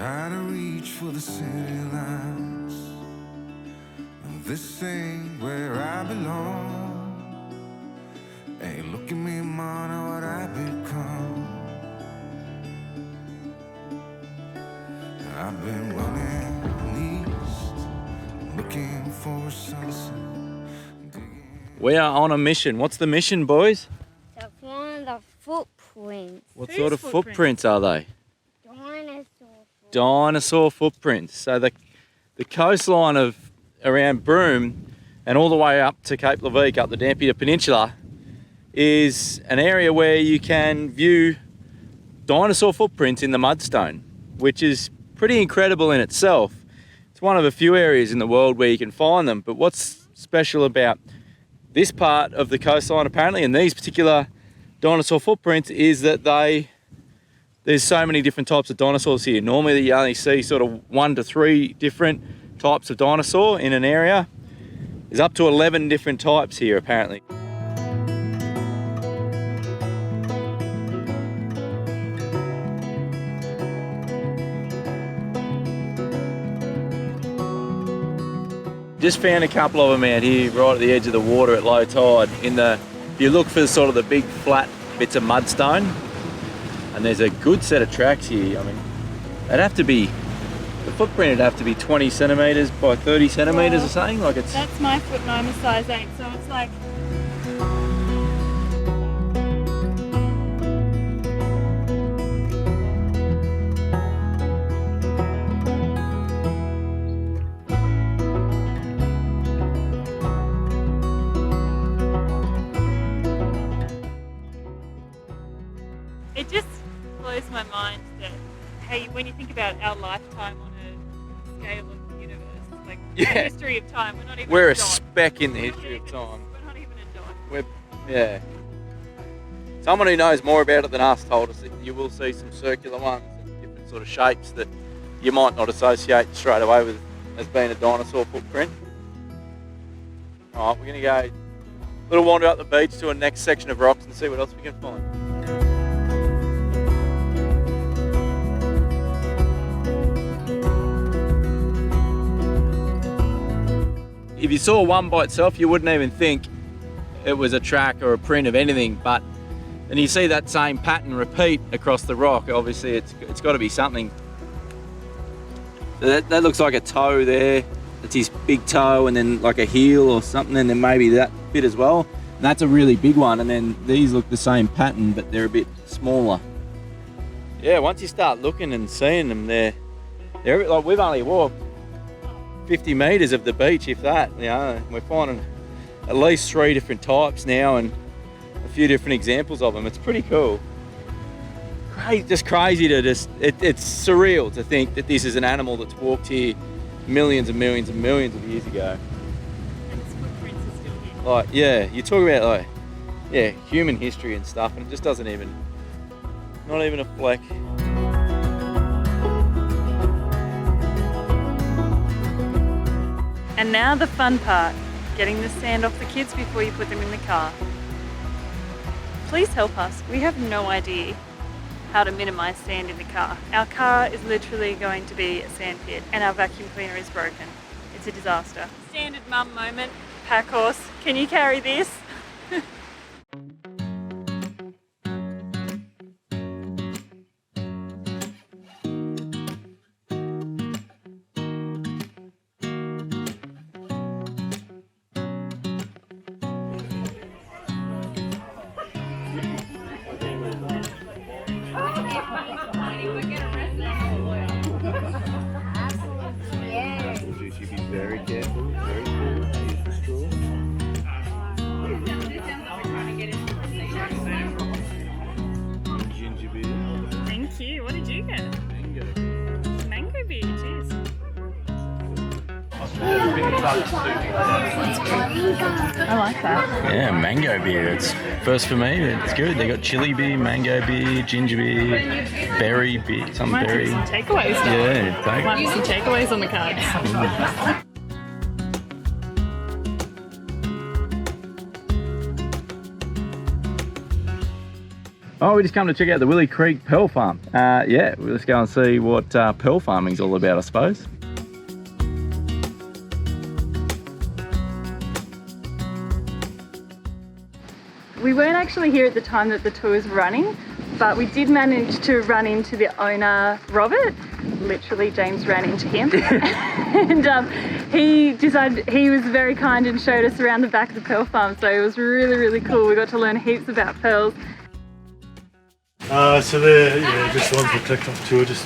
Try to reach for the city lights. This ain't where I belong. Hey, look at me, man, what I become. I've been running east, looking for a sunset. We are on a mission. What's the mission, boys? To find the footprints. What sort of footprints are they? Dinosaur. Dinosaur footprints. So the coastline of around Broome and all the way up to Cape Leveque, up the Dampier Peninsula, is an area where you can view dinosaur footprints in the mudstone, which is pretty incredible in itself. It's one of a few areas in the world where you can find them, but what's special about this part of the coastline apparently, and these particular dinosaur footprints, is that there's so many different types of dinosaurs here. Normally you only see sort of 1 to 3 different types of dinosaur in an area. There's up to 11 different types here apparently. Just found a couple of them out here right at the edge of the water at low tide. If you look for sort of the big flat bits of mudstone, and there's a good set of tracks here. I mean, the footprint would have to be 20 centimetres by 30 centimetres or something. Like it's. That's my foot and I'm a size 8, so it's like. It just blows my mind that, hey, when you think about our lifetime on a scale of the universe, like the history of time, We're a a dot. speck in the history of time. We're not even a dot. Yeah. Someone who knows more about it than us told us that you will see some circular ones and different sort of shapes that you might not associate straight away with as being a dinosaur footprint. Alright, we're going to go a little wander up the beach to a next section of rocks and see what else we can find. If you saw one by itself, you wouldn't even think it was a track or a print of anything, but then you see that same pattern repeat across the rock. Obviously it's got to be something. So that looks like a toe there. That's his big toe, and then like a heel or something, and then maybe that bit as well. And that's a really big one, and then these look the same pattern, but they're a bit smaller. Yeah, once you start looking and seeing them, they're a bit like we've only walked 50 metres of the beach, if that. You know, we're finding at least 3 different types now and a few different examples of them. It's pretty cool. Just crazy to it's surreal to think that this is an animal that's walked here millions and millions and millions of years ago. And its footprints are still here. Like, yeah, you talk about like, yeah, human history and stuff, and it just doesn't even, not even a fleck. And now the fun part, getting the sand off the kids before you put them in the car. Please help us. We have no idea how to minimise sand in the car. Our car is literally going to be a sand pit and our vacuum cleaner is broken. It's a disaster. Standard mum moment. Pack horse, can you carry this? You should be very careful, very cool. Use the straw. Ginger beer. Thank you. What did you get? Mango. Mango beer, cheers. I like that. Yeah, mango beer. It's first for me. It's good. They got chili beer, mango beer, ginger beer, berry beer, some Might berry. have some takeaways now. Yeah, Might have some takeaways on the cards. Oh, we just come to check out the Willy Creek Pearl Farm. Yeah, let's go and see what pearl farming's all about, I suppose. We weren't actually here at the time that the tour was running, but we did manage to run into the owner, Robert. Literally, James ran into him. And he was very kind and showed us around the back of the pearl farm, so it was really, really cool. We got to learn heaps about pearls. So they're just the ones we collect off tour, just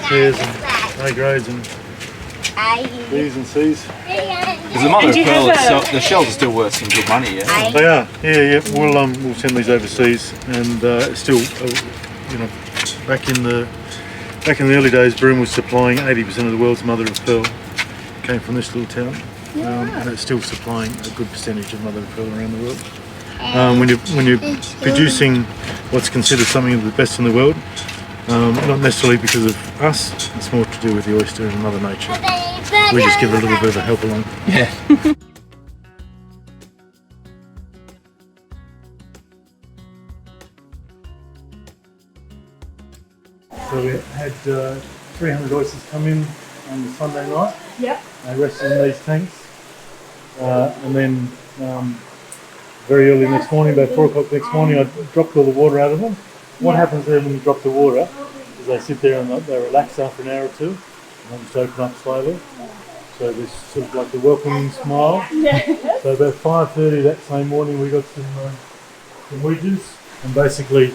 pairs and A grades and B's and C's. Because the mother of pearl, the shells are still worth some good money, yeah? They are, yeah. We'll send these overseas, and still, back in the early days, Broome was supplying 80% of the world's mother of pearl. Came from this little town, and it's still supplying a good percentage of mother of pearl around the world. When you're producing what's considered something of the best in the world, not necessarily because of us, it's more to do with the oyster and Mother Nature. We just give it a little bit of a help along. Yeah. So we had 300 oysters come in on the Sunday night. Yep. They rested in these tanks, and then very early next morning, about 4 o'clock next morning, I dropped all the water out of them. What happens there when you drop the water is they sit there and they relax after an hour or two, and they just open up slowly. So there's sort of like a welcoming smile. Yeah. So about 5:30 that same morning, we got some wedges and basically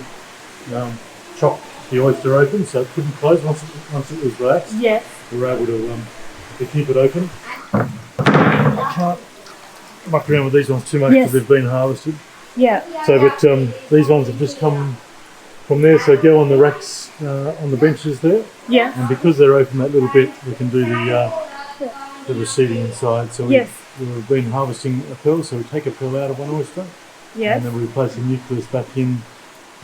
chopped the oyster open so it couldn't close once it was relaxed. Yes. We were able to keep it open. I can't muck around with these ones too much because they've been harvested. Yeah. So, but these ones have just come from there, so go on the racks, on the benches there. Yeah. And because they're open that little bit, we can do the seeding inside. So we've been harvesting a pearl, so we take a pearl out of one oyster, and then we place the nucleus back in,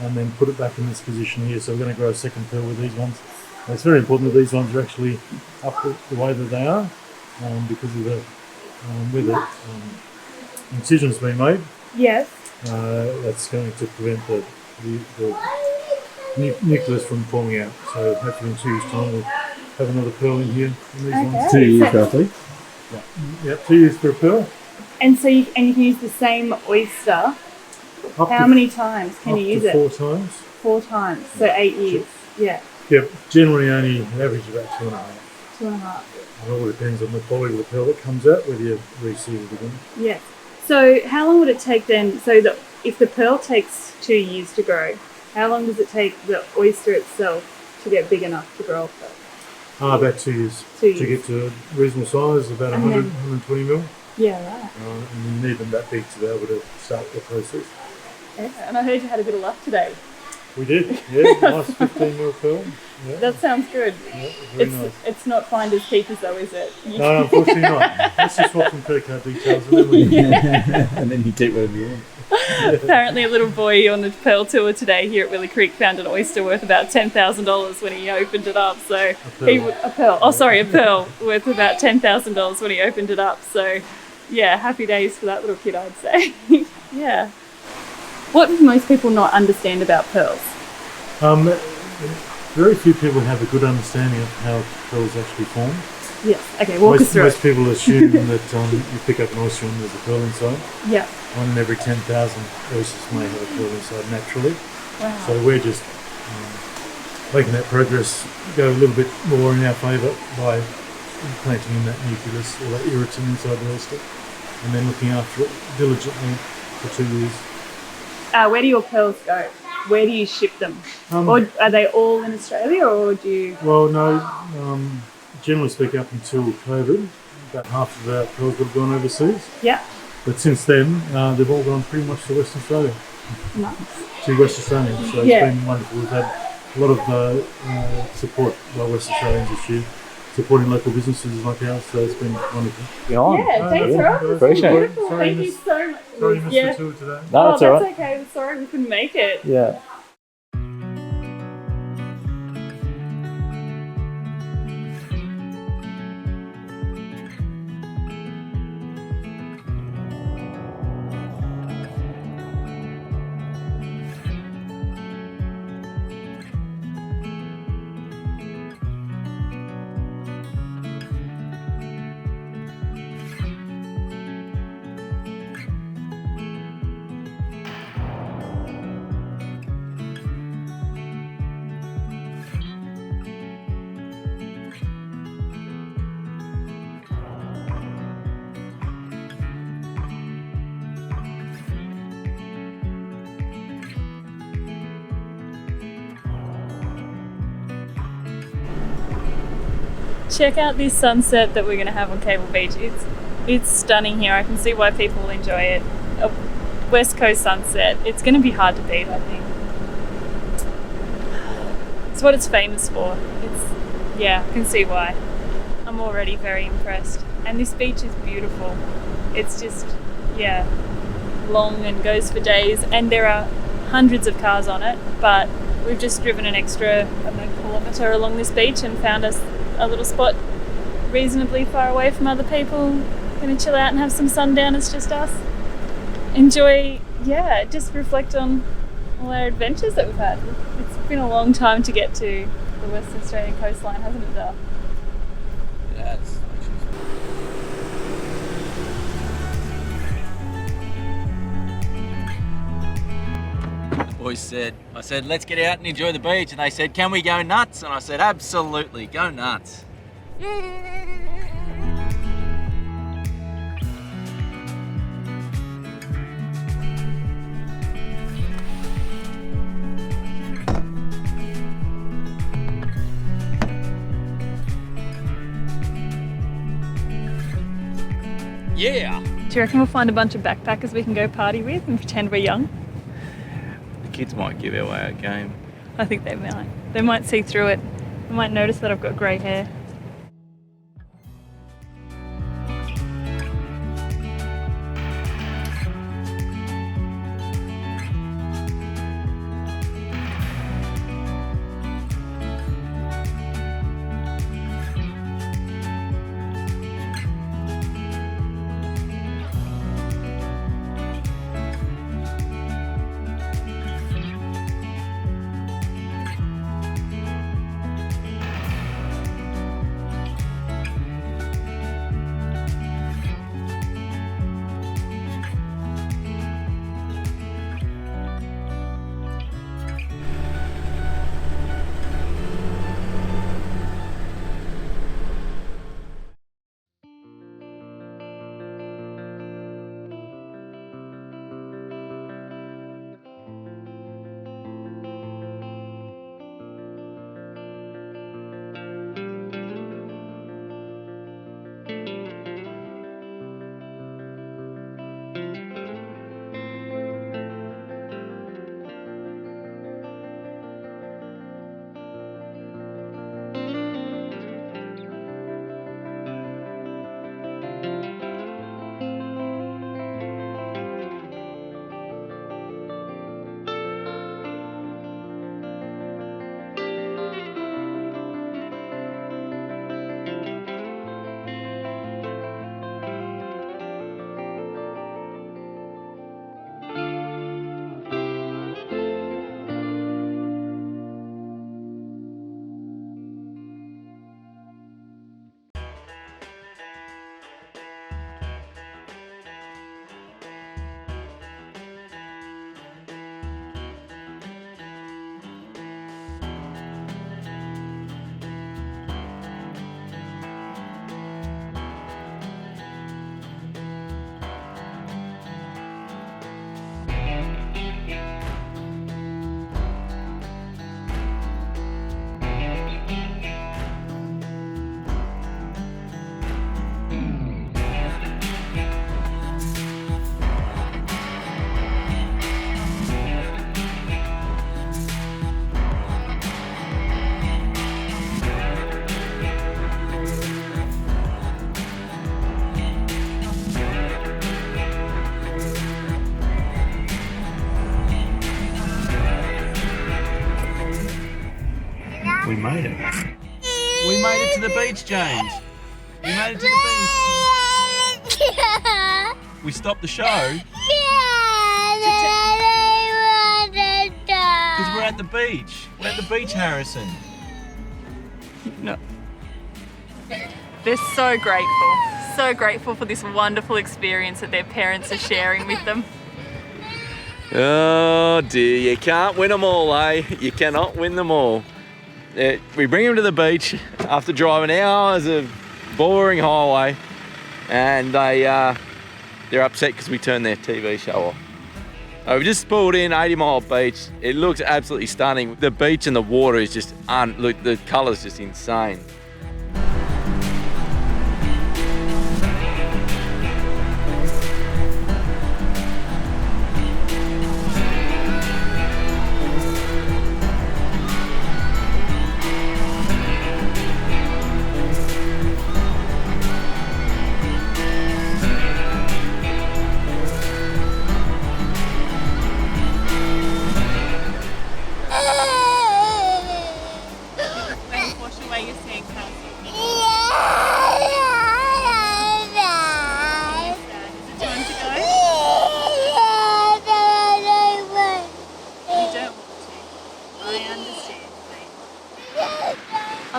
and then put it back in this position here. So we're going to grow a second pearl with these ones. And it's very important that these ones are actually up the way that they are, because of the where the incision's been made. Yes. That's going to prevent the nucleus from falling out. So hopefully in 2 years' time we'll have another pearl in here in these ones. 2 years roughly. Yeah, 2 years for a pearl. And so you can use the same oyster. How many times can you use it? 4 times. 4 times. So 8 years. Yeah. Yeah, generally only average about 2.5. 2.5. It all depends on the quality of the pearl that comes out, whether you reseed it again. Yeah. So how long would it take then, so that if the pearl takes 2 years to grow, how long does it take the oyster itself to get big enough to grow a pearl? About 2 years. 2 years. To get to a reasonable size, about 100, 120 mil. Yeah, right. And you need them that big to be able to start the process. Okay. And I heard you had a bit of luck today. We did, yeah. Nice 15 mil pearl. Yeah. That sounds good. Yeah, very nice. It's not finders keepers though, is it? No, unfortunately not. Let's just swap some credit card details and then we And then you keep whatever you want. Apparently a little boy on the pearl tour today here at Willy Creek found an oyster worth about $10,000 when he opened it up. So a pearl worth about $10,000 when he opened it up. So yeah, happy days for that little kid, I'd say. Yeah. What do most people not understand about pearls? Very few people have a good understanding of how pearls actually form. Yes. Okay, walk us through Most people assume that you pick up an oyster and there's a pearl inside. Yeah. 1 in every 10,000 oysters may have a pearl inside naturally. Wow. So we're just making that progress go a little bit more in our favour by planting in that nucleus or that irritant inside the oyster and then looking after it diligently for 2 years. Where do your pearls go? Where do you ship them? Or are they all in Australia, or do you... Well, no. Generally speaking, up until COVID, about half of our pearls would have gone overseas. Yeah. But since then, they've all gone pretty much to Western Australia. Nice. To West Australians. So it's been wonderful. We've had a lot of support by West Australians this year, supporting local businesses like ours, so it's been wonderful. Yeah, thanks, Rob. Appreciate it. Thank you so much. Sorry you missed the tour today. No, that's all right. Okay. Sorry we couldn't make it. Yeah. Check out this sunset that we're going to have on Cable Beach. It's stunning here. I can see why people will enjoy it. A West Coast sunset. It's going to be hard to beat, I think. It's what it's famous for. Yeah, I can see why. I'm already very impressed. And this beach is beautiful. It's just, yeah, long and goes for days. And there are hundreds of cars on it, but we've just driven an extra, kilometre along this beach and found us a little spot reasonably far away from other people. Gonna chill out and have some sundown. It's just us. Enjoy, yeah, just reflect on all our adventures that we've had. It's been a long time to get to the Western Australian coastline, hasn't it, Dale? Yes. The boys said, I said, let's get out and enjoy the beach. And they said, can we go nuts? And I said, absolutely, go nuts. Yeah. Do you reckon we'll find a bunch of backpackers we can go party with and pretend we're young? The kids might give away our game. I think they might. They might see through it. They might notice that I've got grey hair. We made it. We made it to the beach, James. We made it to the beach. We stopped the show. Because we're at the beach. We're at the beach, Harrison. No. They're so grateful for this wonderful experience that their parents are sharing with them. Oh dear, you can't win them all, eh? You cannot win them all. We bring them to the beach after driving hours of boring highway, and they're upset because we turned their TV show off. We just pulled in 80 Mile Beach. It looks absolutely stunning. The beach and the water is just, look, the colour's just insane.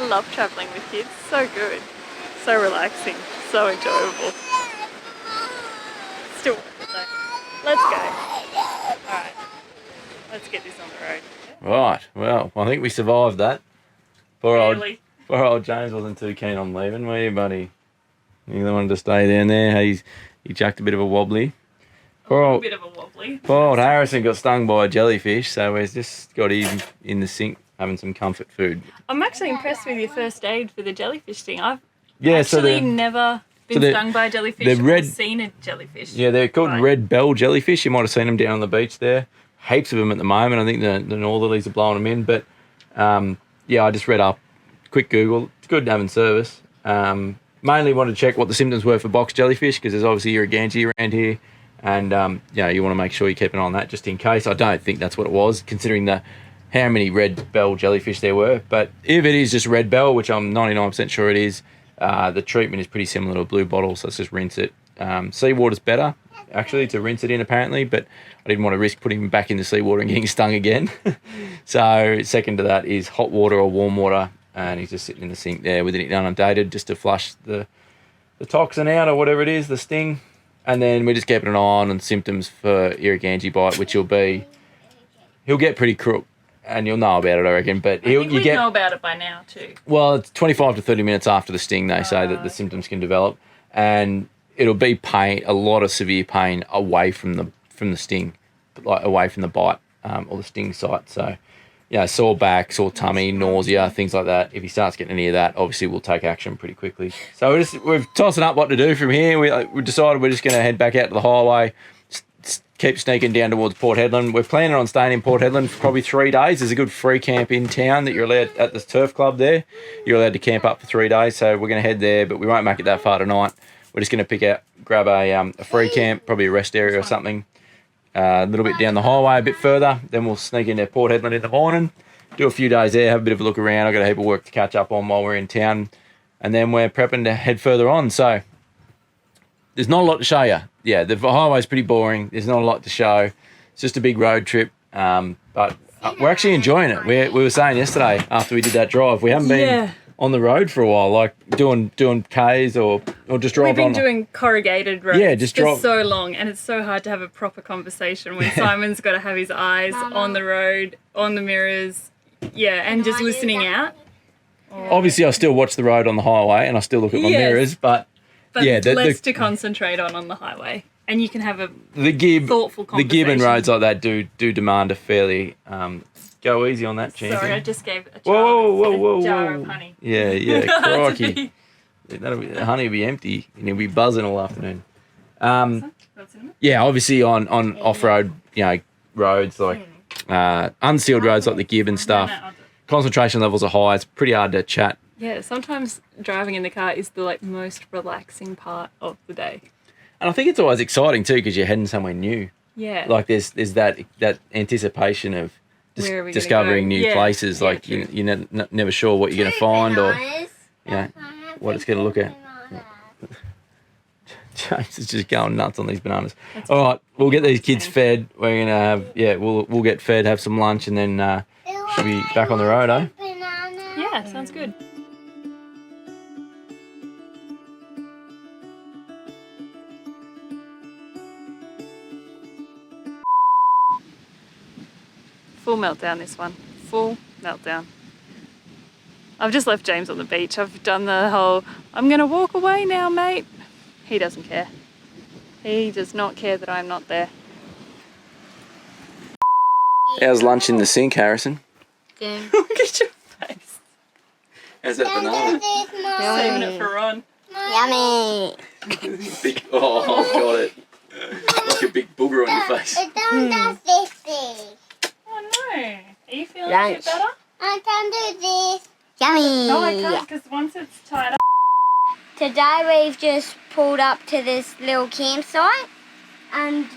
love travelling with kids. So good. So relaxing. So enjoyable. Still worth it though. Let's go. Alright. Let's get this on the road. Right, well, I think we survived that. Poor Barely. old James wasn't too keen on leaving, were you, buddy? You wanted to stay down there. He chucked a bit of a wobbly. A bit of a wobbly. Poor old Harrison got stung by a jellyfish, so we've just got him in the sink having some comfort food. I'm actually impressed with your first aid for the jellyfish thing. I've Yeah, never been stung by a jellyfish or seen a jellyfish. Yeah, they're called red bell jellyfish. You might have seen them down on the beach there. Heaps of them at the moment. I think the northerlies are blowing them in. But, I just read up. Quick Google. It's good having service. Mainly wanted to check what the symptoms were for box jellyfish because there's obviously irriganti around here. And, you want to make sure you keep an eye on that just in case. I don't think that's what it was, considering how many red bell jellyfish there were. But if it is just red bell, which I'm 99% sure it is, the treatment is pretty similar to a blue bottle, so let's just rinse it. Seawater's better, actually, to rinse it in, apparently, but I didn't want to risk putting him back in the seawater and getting stung again. So second to that is hot water or warm water, and he's just sitting in the sink there with it inundated just to flush the toxin out or whatever it is, the sting. And then we're just keeping an eye on symptoms for irriganti bite, which he'll get pretty crook, and you'll know about it, I reckon. But we know about it by now too. Well, it's 25 to 30 minutes after the sting, they say, that the symptoms can develop, and it'll be pain, a lot of severe pain away from the sting, like away from the bite or the sting site. So, sore back, sore tummy, nausea, things like that. If he starts getting any of that, obviously we'll take action pretty quickly. So we're tossing up what to do from here. We decided we're just going to head back out to the highway, keep sneaking down towards Port Hedland. We're planning on staying in Port Hedland for probably 3 days. There's a good free camp in town that you're allowed at the turf club there. You're allowed to camp up for 3 days, so we're going to head there, but we won't make it that far tonight. We're just going to grab a free camp, probably a rest area or something, a little bit down the highway, a bit further. Then we'll sneak into Port Hedland in the morning, do a few days there, have a bit of a look around. I've got a heap of work to catch up on while we're in town, and then we're prepping to head further on. So there's not a lot to show you. Yeah, the highway's pretty boring. There's not a lot to show. It's just a big road trip, but we're actually enjoying it. We were saying yesterday after we did that drive, we haven't been on the road for a while, like doing Ks or just driving. We've been doing corrugated roads for so long, and it's so hard to have a proper conversation when Simon's got to have his eyes on the road, on the mirrors, and just listening out. Obviously, I still watch the road on the highway and I still look at my mirrors, but less to concentrate on the highway. And you can have a thoughtful conversation. The Gib and roads like that do demand a fairly... go easy on that, champion. Sorry, I just gave a child a jar of honey. Yeah, crikey. Honey will be empty and he'll be buzzing all afternoon. Obviously on off-road, roads like unsealed roads like the Gib and stuff, concentration levels are high. It's pretty hard to chat. Yeah, sometimes driving in the car is the most relaxing part of the day. And I think it's always exciting too because you're heading somewhere new. Yeah. Like there's that anticipation of discovering new places. Like you're never sure what you're going to find or what it's going to look at. James is just going nuts on these bananas. All right, we'll get these kids fed. We're going to have, we'll get fed, have some lunch, and then should be back on the road, eh? Yeah, sounds good. Full meltdown, this one. Full meltdown. I've just left James on the beach. I've done the whole, I'm going to walk away now, mate. He doesn't care. He does not care that I'm not there. How's lunch in the sink, Harrison? Good. Look at your face. How's that banana? Saving it for Ron. Yummy. Big, got it. Like a big booger on your face. Don't touch this thing. Oh no. Are you feeling a bit better? I can do this. Yummy. No, I can't because once it's tied up. Today we've just pulled up to this little campsite and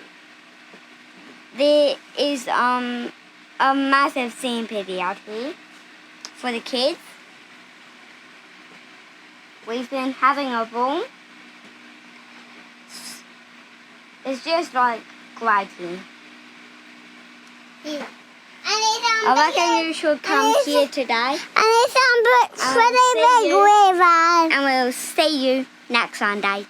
there is a massive sand pit out here for the kids. We've been having a ball. It's just like gliding. Yeah. And it's I reckon you should come here today. And there's some books for the big river. And we'll see you next Sunday.